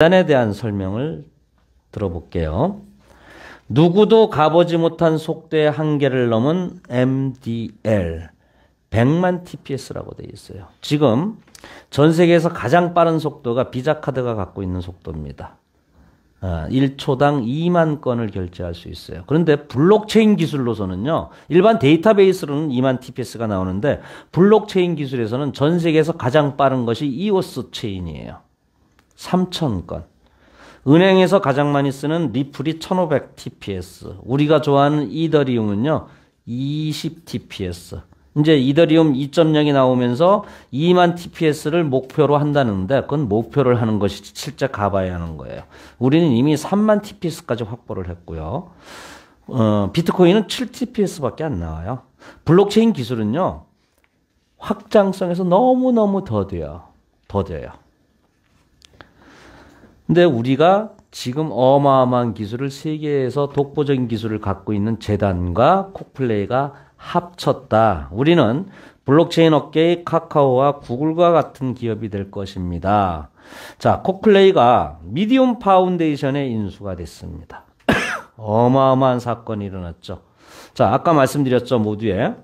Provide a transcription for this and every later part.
재단에 대한 설명을 들어볼게요. 누구도 가보지 못한 속도의 한계를 넘은 MDL 100만 TPS라고 되어 있어요. 지금 전 세계에서 가장 빠른 속도가 비자카드가 갖고 있는 속도입니다. 1초당 2만 건을 결제할 수 있어요. 그런데 블록체인 기술로서는요, 일반 데이터베이스로는 2만 TPS가 나오는데 블록체인 기술에서는 전 세계에서 가장 빠른 것이 이오스 체인이에요. 3,000건. 은행에서 가장 많이 쓰는 리플이 1500 TPS. 우리가 좋아하는 이더리움은요, 20 TPS. 이제 이더리움 2.0이 나오면서 2만 TPS를 목표로 한다는데 그건 목표를 하는 것이지 실제 가봐야 하는 거예요. 우리는 이미 3만 TPS까지 확보를 했고요. 비트코인은 7 TPS밖에 안 나와요. 블록체인 기술은요, 확장성에서 너무너무 더뎌요. 근데 우리가 지금 어마어마한 기술을 세계에서 독보적인 기술을 갖고 있는 재단과 콕플레이가 합쳤다. 우리는 블록체인 업계의 카카오와 구글과 같은 기업이 될 것입니다. 자, 콕플레이가 미디움 파운데이션에 인수가 됐습니다. 어마어마한 사건이 일어났죠. 자, 아까 말씀드렸죠, 모두에.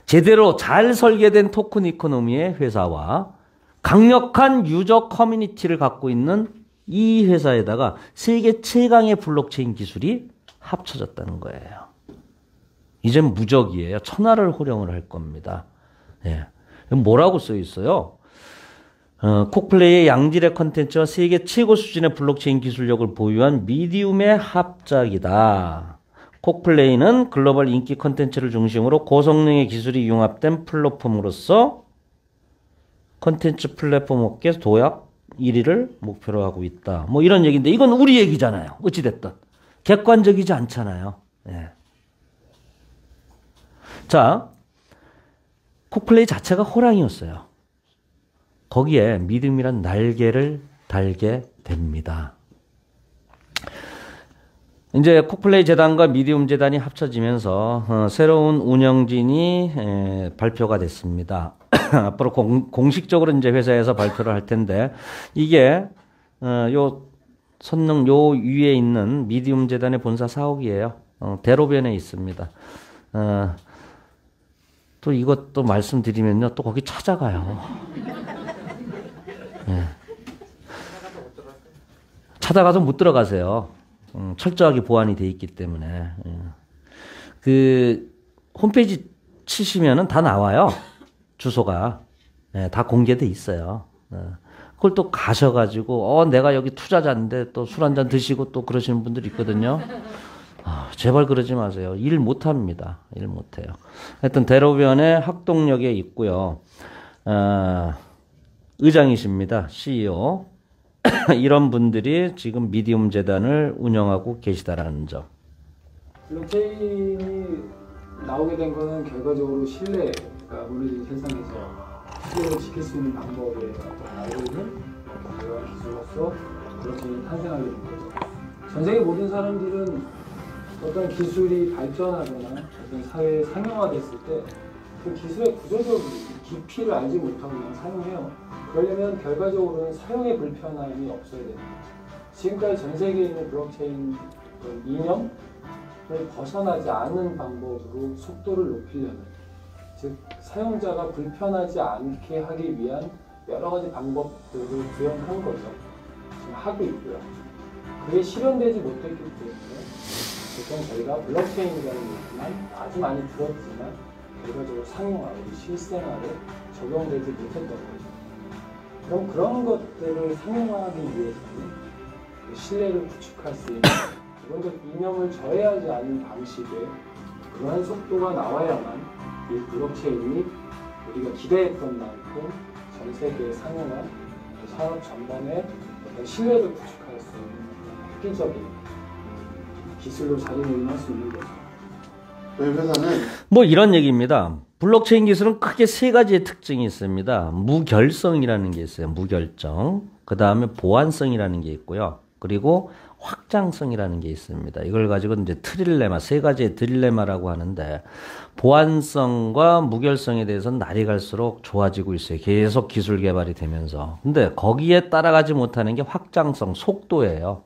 제대로 잘 설계된 토큰 이코노미의 회사와 강력한 유저 커뮤니티를 갖고 있는 이 회사에다가 세계 최강의 블록체인 기술이 합쳐졌다는 거예요. 이젠 무적이에요. 천하를 호령을 할 겁니다. 예. 뭐라고 써 있어요? 콕플레이의 양질의 컨텐츠와 세계 최고 수준의 블록체인 기술력을 보유한 미디움의 합작이다. 콕플레이는 글로벌 인기 컨텐츠를 중심으로 고성능의 기술이 융합된 플랫폼으로서 컨텐츠 플랫폼 업계 도약 1위를 목표로 하고 있다. 뭐 이런 얘기인데 이건 우리 얘기잖아요. 어찌됐든. 객관적이지 않잖아요. 예. 자, 콕플레이 자체가 호랑이였어요. 거기에 믿음이란 날개를 달게 됩니다. 이제 콕플레이 재단과 미디움 재단이 합쳐지면서 새로운 운영진이 발표가 됐습니다. 앞으로 공식적으로 이제 회사에서 발표를 할 텐데 이게 요 선릉 요 위에 있는 미디움 재단의 본사 사옥이에요. 대로변에 있습니다. 또 이것도 말씀드리면요, 또 거기 찾아가요. 예. 찾아가도 못 들어가세요. 철저하게 보안이 돼 있기 때문에. 예. 그 홈페이지 치시면은 다 나와요. 주소가. 예, 다 공개돼 있어요. 그걸 또 가셔가지고 내가 여기 투자자인데 또 술 한잔 드시고 또 그러시는 분들이 있거든요. 제발 그러지 마세요. 일 못합니다. 일 못해요. 하여튼 대로변에 학동역에 있고요. 의장이십니다. CEO. 이런 분들이 지금 미디움 재단을 운영하고 계시다라는 점. 블록체인이 나오게 된 거는 결과적으로 신뢰가 무너진 세상에서 신뢰를 지킬 수 있는 방법에 알고 있는 기술과 기술로서 블록체인이 탄생하게 된 거죠. 전 세계 모든 사람들은 어떤 기술이 발전하거나 어떤 사회에 상용화됐을 때 그 기술의 구조적 깊이를 알지 못하고 그냥 사용해요. 그러려면 결과적으로는 사용의 불편함이 없어야 됩니다. 지금까지 전 세계에 있는 블록체인 이념을 벗어나지 않는 방법으로 속도를 높이려는, 즉 사용자가 불편하지 않게 하기 위한 여러 가지 방법들을 구현한 거죠. 지금 하고 있고요. 그게 실현되지 못했기 때문에 보통 저희가 블록체인이라는 얘기만 아주 많이 들었지만 결과적으로 상용화로 실생활에 적용되지 못했던 거죠. 그럼 그런 것들을 상용화하기 위해서는 그 신뢰를 구축할 수 있는 기본적 이념을 저해하지 않는 방식의 그러한 속도가 나와야만 이 블록체인이 우리가 기대했던 만큼 전 세계 상용화, 산업 전반에 어떤 신뢰를 구축할 수 있는 획기적인 기술로 자리매김할 수 있는 거죠. 저희 회사는 뭐 이런 얘기입니다. 블록체인 기술은 크게 세 가지의 특징이 있습니다. 무결성이라는 게 있어요. 무결정. 그 다음에 보안성이라는 게 있고요. 그리고 확장성이라는 게 있습니다. 이걸 가지고 이제 트릴레마, 세 가지의 트릴레마라고 하는데, 보안성과 무결성에 대해서는 날이 갈수록 좋아지고 있어요. 계속 기술 개발이 되면서. 근데 거기에 따라가지 못하는 게 확장성, 속도예요.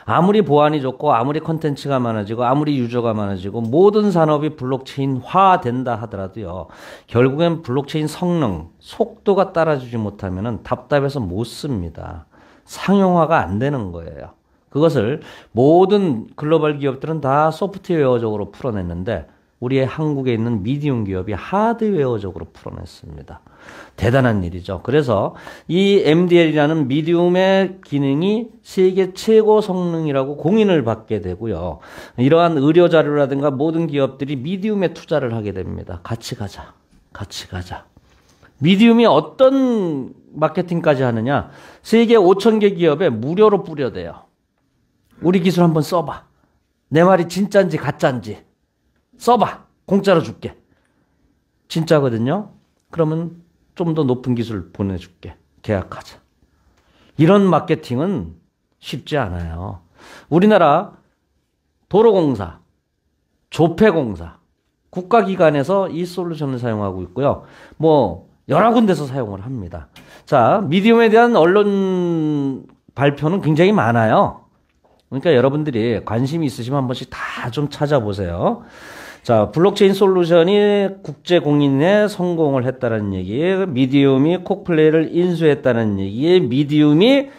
아무리 보안이 좋고 아무리 컨텐츠가 많아지고 아무리 유저가 많아지고 모든 산업이 블록체인화 된다 하더라도요, 결국엔 블록체인 성능, 속도가 따라주지 못하면은 답답해서 못 씁니다. 상용화가 안 되는 거예요. 그것을 모든 글로벌 기업들은 다 소프트웨어적으로 풀어냈는데 우리의 한국에 있는 미디움 기업이 하드웨어적으로 풀어냈습니다. 대단한 일이죠. 그래서 이 MDL이라는 미디움의 기능이 세계 최고 성능이라고 공인을 받게 되고요. 이러한 의료 자료라든가 모든 기업들이 미디움에 투자를 하게 됩니다. 같이 가자. 같이 가자. 미디움이 어떤 마케팅까지 하느냐? 세계 5,000개 기업에 무료로 뿌려대요. 우리 기술 한번 써봐. 내 말이 진짜인지 가짜인지 써봐. 공짜로 줄게. 진짜거든요. 그러면 좀 더 높은 기술 보내줄게. 계약하자. 이런 마케팅은 쉽지 않아요. 우리나라 도로공사, 조폐공사, 국가기관에서 이 솔루션을 사용하고 있고요. 뭐 여러 군데서 사용을 합니다. 자, 미디움에 대한 언론 발표는 굉장히 많아요. 그러니까 여러분들이 관심이 있으시면 한 번씩 다 좀 찾아보세요. 자, 블록체인 솔루션이 국제 공인에 성공을 했다는 얘기, 미디움이 콕플레이를 인수했다는 얘기, 미디움이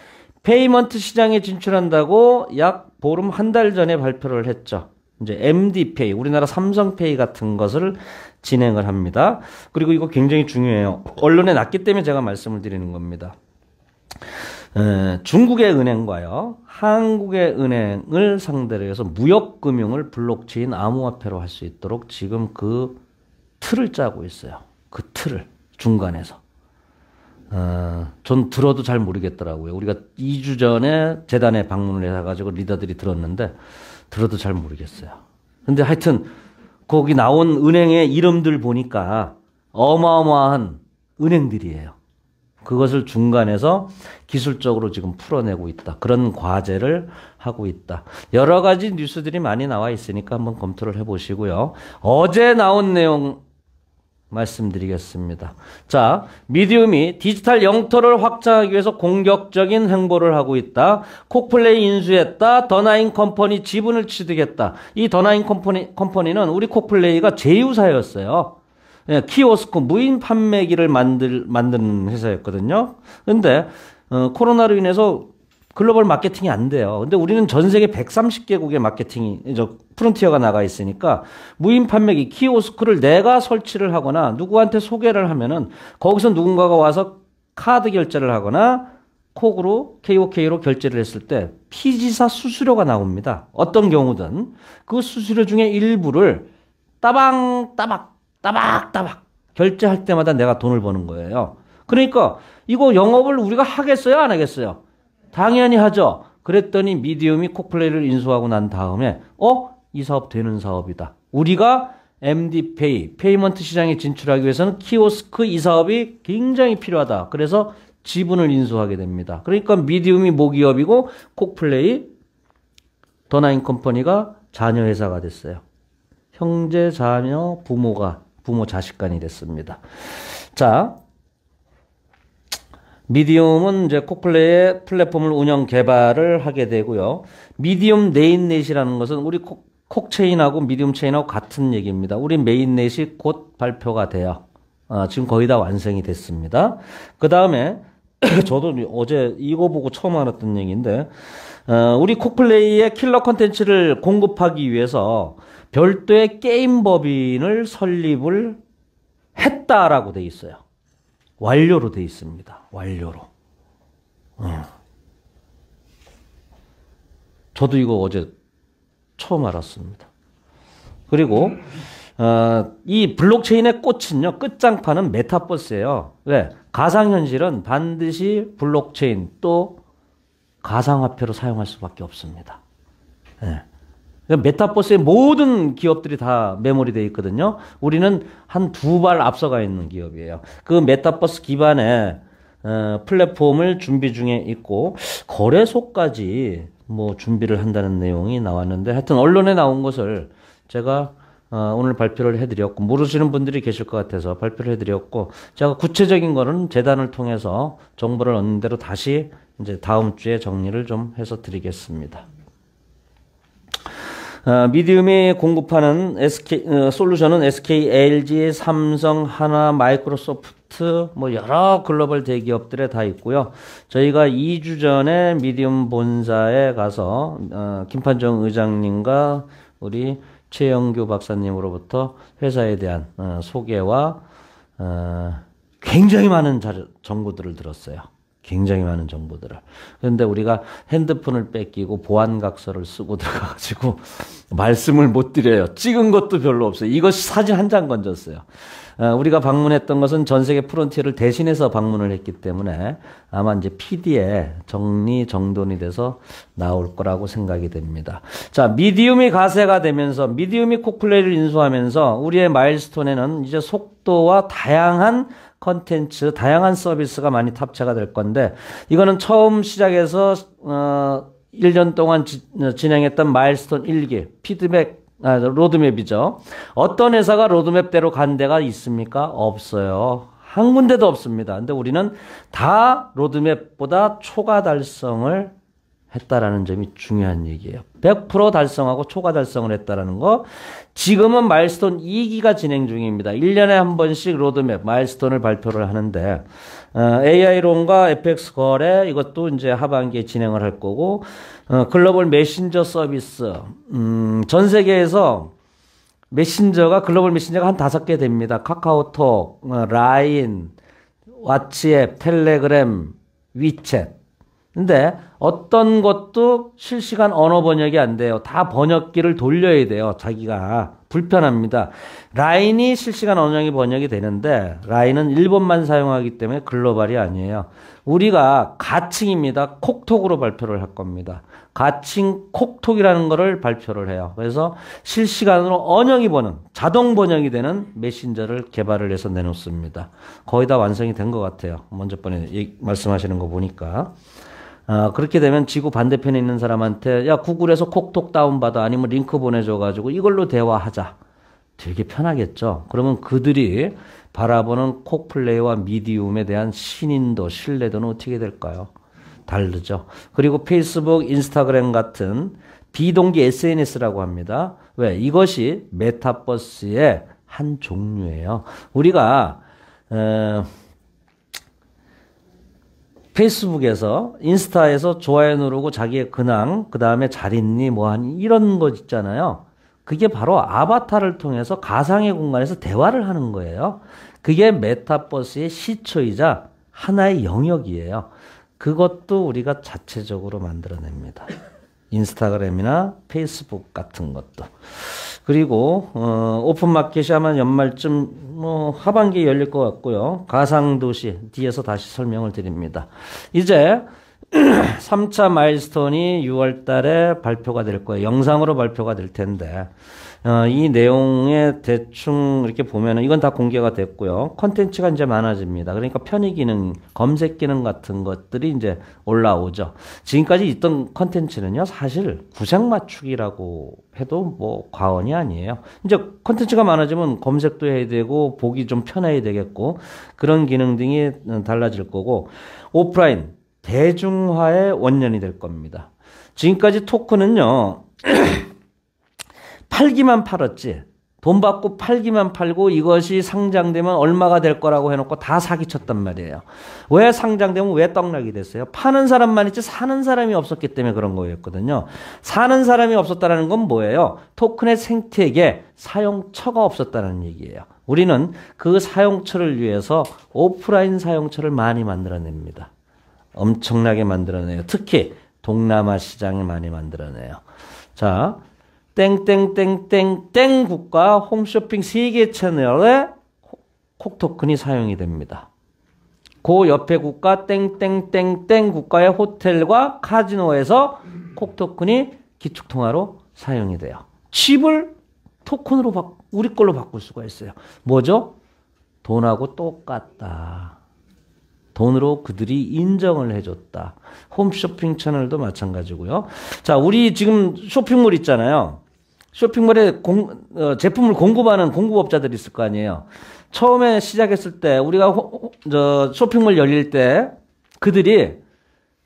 페이먼트 시장에 진출한다고 약 보름 한 달 전에 발표를 했죠. 이제 MD페이, 우리나라 삼성페이 같은 것을 진행을 합니다. 그리고 이거 굉장히 중요해요. 언론에 났기 때문에 제가 말씀을 드리는 겁니다. 중국의 은행과요, 한국의 은행을 상대로 해서 무역금융을 블록체인 암호화폐로 할 수 있도록 지금 그 틀을 짜고 있어요. 그 틀을 중간에서. 전 들어도 잘 모르겠더라고요. 우리가 2주 전에 재단에 방문을 해가지고 리더들이 들었는데 들어도 잘 모르겠어요. 근데 하여튼 거기 나온 은행의 이름들 보니까 어마어마한 은행들이에요. 그것을 중간에서 기술적으로 지금 풀어내고 있다. 그런 과제를 하고 있다. 여러 가지 뉴스들이 많이 나와 있으니까 한번 검토를 해보시고요. 어제 나온 내용 말씀드리겠습니다. 자, 미디움이 디지털 영토를 확장하기 위해서 공격적인 행보를 하고 있다. 콕플레이 인수했다. 더나인 컴퍼니 지분을 취득했다. 이 더나인 컴퍼니는 우리 콕플레이가 제휴사였어요. 예, 키오스크 무인 판매기를 만드는 회사였거든요. 근데 코로나로 인해서 글로벌 마케팅이 안 돼요. 근데 우리는 전 세계 130개국의 마케팅이 프론티어가 나가 있으니까 무인 판매기 키오스크를 내가 설치를 하거나 누구한테 소개를 하면은 거기서 누군가가 와서 카드 결제를 하거나 콕으로 KOK로 결제를 했을 때 피지사 수수료가 나옵니다. 어떤 경우든 그 수수료 중에 일부를 따박따박 결제할 때마다 내가 돈을 버는 거예요. 그러니까 이거 영업을 우리가 하겠어요, 안 하겠어요? 당연히 하죠. 그랬더니 미디움이 콕플레이를 인수하고 난 다음에 이 사업 되는 사업이다. 우리가 MD페이, 페이먼트 시장에 진출하기 위해서는 키오스크 이 사업이 굉장히 필요하다. 그래서 지분을 인수하게 됩니다. 그러니까 미디움이 모기업이고 콕플레이, 더나인 컴퍼니가 자녀 회사가 됐어요. 형제, 자녀, 부모 자식간이 됐습니다. 자, 미디움은 이제 콕플레이의 플랫폼을 운영 개발을 하게 되고요. 미디움 네인넷이라는 것은 우리 콕체인하고 미디움 체인하고 같은 얘기입니다. 우리 메인넷이 곧 발표가 돼요. 지금 거의 다 완성이 됐습니다. 그 다음에 저도 어제 이거 보고 처음 알았던 얘기인데, 우리 콕플레이의 킬러 콘텐츠를 공급하기 위해서 별도의 게임 법인을 설립을 했다라고 돼 있어요. 완료로 돼 있습니다. 완료로. 저도 이거 어제 처음 알았습니다. 그리고 이 블록체인의 꽃은요, 끝장판은 메타버스예요. 왜? 가상현실은 반드시 블록체인 또 가상화폐로 사용할 수밖에 없습니다. 네. 메타버스의 모든 기업들이 다 메모리 되어 있거든요. 우리는 한 2발 앞서가 있는 기업이에요. 그 메타버스 기반에 플랫폼을 준비 중에 있고 거래소까지 뭐 준비를 한다는 내용이 나왔는데 하여튼 언론에 나온 것을 제가 오늘 발표를 해드렸고 모르시는 분들이 계실 것 같아서 발표를 해드렸고 제가 구체적인 거는 재단을 통해서 정보를 얻는 대로 다시 이제 다음 주에 정리를 좀 해서 드리겠습니다. 미디움이 공급하는 솔루션은 SK, LG, 삼성, 하나, 마이크로소프트 뭐 여러 글로벌 대기업들에 다 있고요. 저희가 2주 전에 미디움 본사에 가서 김판정 의장님과 우리 최영규 박사님으로부터 회사에 대한 소개와 굉장히 많은 정보들을 들었어요. 굉장히 많은 정보들을. 그런데 우리가 핸드폰을 뺏기고 보안각서를 쓰고 들어가가지고 말씀을 못 드려요. 찍은 것도 별로 없어요. 이것이 사진 한 장 건졌어요. 우리가 방문했던 것은 전 세계 프론티어를 대신해서 방문을 했기 때문에 아마 이제 PD에 정돈이 돼서 나올 거라고 생각이 됩니다. 자, 미디움이 가세가 되면서 미디움이 콕플레이를 인수하면서 우리의 마일스톤에는 이제 속도와 다양한 컨텐츠, 다양한 서비스가 많이 탑재가 될 건데 이거는 처음 시작해서 1년 동안 진행했던 마일스톤 1기 피드백 로드맵이죠. 어떤 회사가 로드맵대로 간 데가 있습니까? 없어요. 한 군데도 없습니다. 근데 우리는 다 로드맵보다 초과 달성을 했다라는 점이 중요한 얘기예요. 100% 달성하고 초과 달성을 했다라는 거. 지금은 마일스톤 2기가 진행 중입니다. 1년에 한 번씩 로드맵, 마일스톤을 발표를 하는데 AI론과 FX 거래 이것도 이제 하반기에 진행을 할 거고 글로벌 메신저 서비스 전 세계에서 메신저가 글로벌 메신저가 한 5개 됩니다. 카카오톡, 라인, 왓츠앱, 텔레그램, 위챗. 근데 어떤 것도 실시간 언어 번역이 안 돼요. 다 번역기를 돌려야 돼요. 자기가 불편합니다. 라인이 실시간 언어형이 번역이 되는데 라인은 일본만 사용하기 때문에 글로벌이 아니에요. 우리가 가칭입니다. 콕톡으로 발표를 할 겁니다. 가칭 콕톡이라는 거를 발표를 해요. 그래서 실시간으로 언어형이 보는 자동 번역이 되는 메신저를 개발을 해서 내놓습니다. 거의 다 완성이 된 것 같아요. 먼저 번에 말씀하시는 거 보니까. 그렇게 되면 지구 반대편에 있는 사람한테 야 구글에서 콕톡 다운받아 아니면 링크 보내줘가지고 이걸로 대화하자. 되게 편하겠죠. 그러면 그들이 바라보는 콕플레이와 미디움에 대한 신인도 신뢰도는 어떻게 될까요? 다르죠. 그리고 페이스북, 인스타그램 같은 비동기 SNS라고 합니다. 왜? 이것이 메타버스의 한 종류예요. 우리가 페이스북에서 인스타에서 좋아요 누르고 자기의 근황 그 다음에 잘 있니 뭐하니 이런 거 있잖아요. 그게 바로 아바타를 통해서 가상의 공간에서 대화를 하는 거예요. 그게 메타버스의 시초이자 하나의 영역이에요. 그것도 우리가 자체적으로 만들어냅니다. 인스타그램이나 페이스북 같은 것도. 그리고 오픈마켓이 아마 연말쯤 하반기에 열릴 것 같고요. 가상도시 뒤에서 다시 설명을 드립니다. 이제 3차 마일스톤이 6월 달에 발표가 될 거예요. 영상으로 발표가 될 텐데 이 내용에 대충 이렇게 보면은 이건 다 공개가 됐고요. 컨텐츠가 이제 많아집니다. 그러니까 편의 기능, 검색 기능 같은 것들이 이제 올라오죠. 지금까지 있던 컨텐츠는요, 사실 구색 맞추기라고 해도 뭐 과언이 아니에요. 이제 컨텐츠가 많아지면 검색도 해야 되고 보기 좀 편해야 되겠고 그런 기능 등이 달라질 거고 오프라인 대중화의 원년이 될 겁니다. 지금까지 토큰은요. 팔기만 팔았지. 돈 받고 팔기만 팔고 이것이 상장되면 얼마가 될 거라고 해놓고 다 사기쳤단 말이에요. 왜 상장되면 왜 떡락이 됐어요? 파는 사람만 있지 사는 사람이 없었기 때문에 그런 거였거든요. 사는 사람이 없었다는 건 뭐예요? 토큰의 생태계 사용처가 없었다는 얘기예요. 우리는 그 사용처를 위해서 오프라인 사용처를 많이 만들어냅니다. 엄청나게 만들어내요. 특히 동남아 시장에 많이 만들어내요. 자, 땡땡땡땡땡 국가 홈쇼핑 3개 채널에 콕토큰이 사용이 됩니다. 그 옆에 국가 땡땡땡땡 국가의 호텔과 카지노에서 콕토큰이 기축통화로 사용이 돼요. 칩을 토큰으로 우리 걸로 바꿀 수가 있어요. 뭐죠? 돈하고 똑같다. 돈으로 그들이 인정을 해줬다. 홈쇼핑 채널도 마찬가지고요. 자, 우리 지금 쇼핑몰 있잖아요. 쇼핑몰에 제품을 공급하는 공급업자들이 있을 거 아니에요. 처음에 시작했을 때 우리가 쇼핑몰 열릴 때 그들이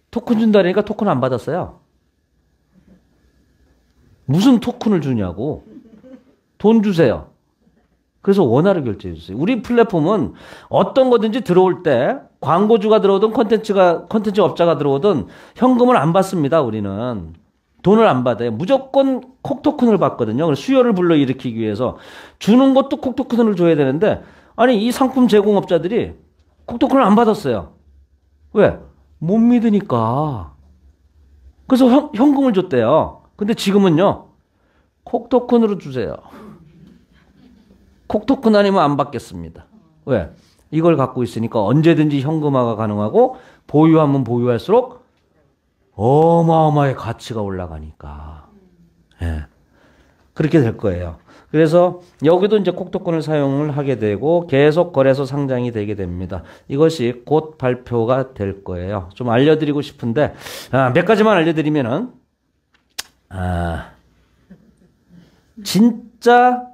토큰 준다니까 토큰 안 받았어요. 무슨 토큰을 주냐고. 돈 주세요. 그래서 원화를 결제해 주세요. 우리 플랫폼은 어떤 거든지 들어올 때 광고주가 들어오든 콘텐츠 업자가 들어오든 현금을 안 받습니다. 우리는 돈을 안 받아요. 무조건 콕토큰을 받거든요. 그래서 수요를 불러일으키기 위해서 주는 것도 콕토큰을 줘야 되는데 아니 이 상품 제공업자들이 콕토큰을 안 받았어요. 왜? 못 믿으니까. 그래서 현금을 줬대요. 근데 지금은요. 콕토큰으로 주세요. 콕토큰 아니면 안 받겠습니다. 왜? 이걸 갖고 있으니까 언제든지 현금화가 가능하고 보유하면 보유할수록 어마어마하게 가치가 올라가니까. 예. 그렇게 될 거예요. 그래서 여기도 이제 콕토큰을 사용을 하게 되고 계속 거래소 상장이 되게 됩니다. 이것이 곧 발표가 될 거예요. 좀 알려드리고 싶은데 몇 가지만 알려드리면은 진짜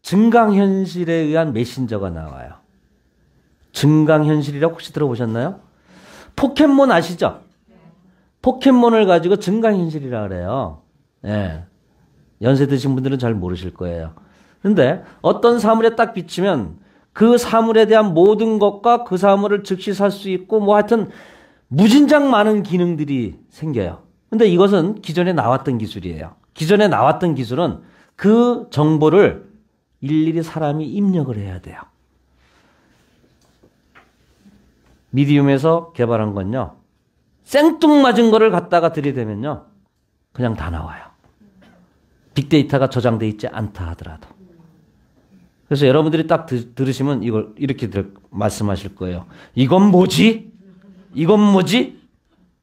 증강현실에 의한 메신저가 나와요. 증강현실이라고 혹시 들어보셨나요? 포켓몬 아시죠? 포켓몬을 가지고 증강현실이라 그래요. 예. 연세 드신 분들은 잘 모르실 거예요. 그런데 어떤 사물에 딱 비치면 그 사물에 대한 모든 것과 그 사물을 즉시 살 수 있고 뭐 하여튼 무진장 많은 기능들이 생겨요. 근데 이것은 기존에 나왔던 기술이에요. 기존에 나왔던 기술은 그 정보를 일일이 사람이 입력을 해야 돼요. 미디움에서 개발한 건요. 생뚱맞은 거를 갖다가 들이대면요. 그냥 다 나와요. 빅데이터가 저장돼 있지 않다 하더라도. 그래서 여러분들이 딱 들으시면 이걸 이렇게 말씀하실 거예요. 이건 뭐지? 이건 뭐지?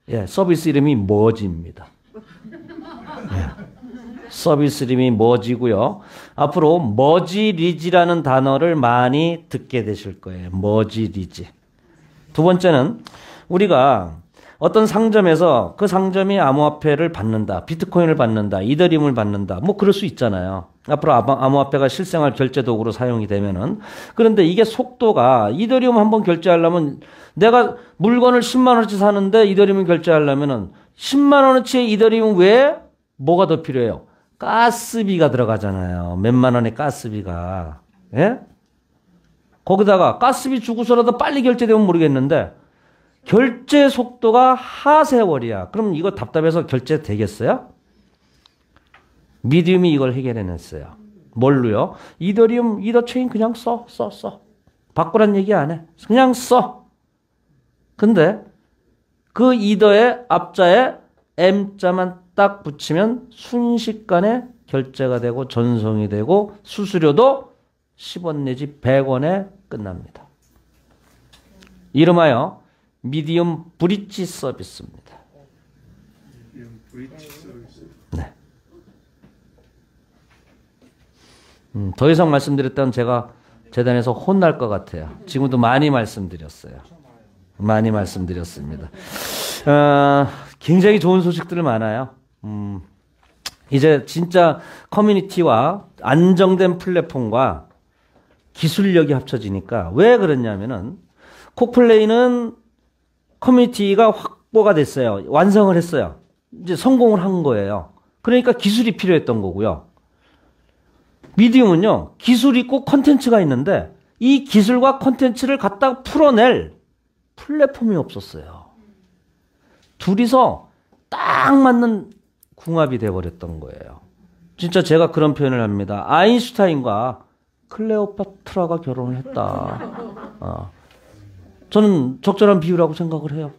예, 서비스 이름이 머지입니다. 예. 서비스 이름이 머지고요. 앞으로 머지리지라는 단어를 많이 듣게 되실 거예요. 머지리지. 두 번째는 우리가 어떤 상점에서 그 상점이 암호화폐를 받는다. 비트코인을 받는다. 이더리움을 받는다. 뭐 그럴 수 있잖아요. 앞으로 암호화폐가 실생활 결제 도구로 사용이 되면은. 그런데 이게 속도가 이더리움 한번 결제하려면 내가 물건을 10만 원어치 사는데 이더리움 결제하려면은 10만 원어치의 이더리움 외에 뭐가 더 필요해요? 가스비가 들어가잖아요. 몇만 원의 가스비가. 예? 거기다가 가스비 주고서라도 빨리 결제되면 모르겠는데 결제 속도가 하세월이야. 그럼 이거 답답해서 결제 되겠어요? 미디움이 이걸 해결해냈어요. 뭘로요? 이더리움, 이더체인 그냥 써. 바꾸란 얘기 안 해. 그냥 써. 근데 그 이더의 앞자에 M자만 딱 붙이면 순식간에 결제가 되고 전송이 되고 수수료도 10원 내지 100원에 끝납니다. 이름하여 미디움 브릿지 서비스입니다. 네. 더 이상 말씀드렸다면 제가 재단에서 혼날 것 같아요. 지금도 많이 말씀드렸어요. 많이 말씀드렸습니다. 굉장히 좋은 소식들 많아요. 이제 진짜 커뮤니티와 안정된 플랫폼과 기술력이 합쳐지니까 왜 그러냐면은 콕플레이는 커뮤니티가 확보가 됐어요. 완성을 했어요. 이제 성공을 한 거예요. 그러니까 기술이 필요했던 거고요. 미디움은요. 기술이 있고 컨텐츠가 있는데 이 기술과 컨텐츠를 갖다 풀어낼 플랫폼이 없었어요. 둘이서 딱 맞는 궁합이 돼버렸던 거예요. 진짜 제가 그런 표현을 합니다. 아인슈타인과 클레오파트라가 결혼을 했다. 저는 적절한 비유라고 생각을 해요.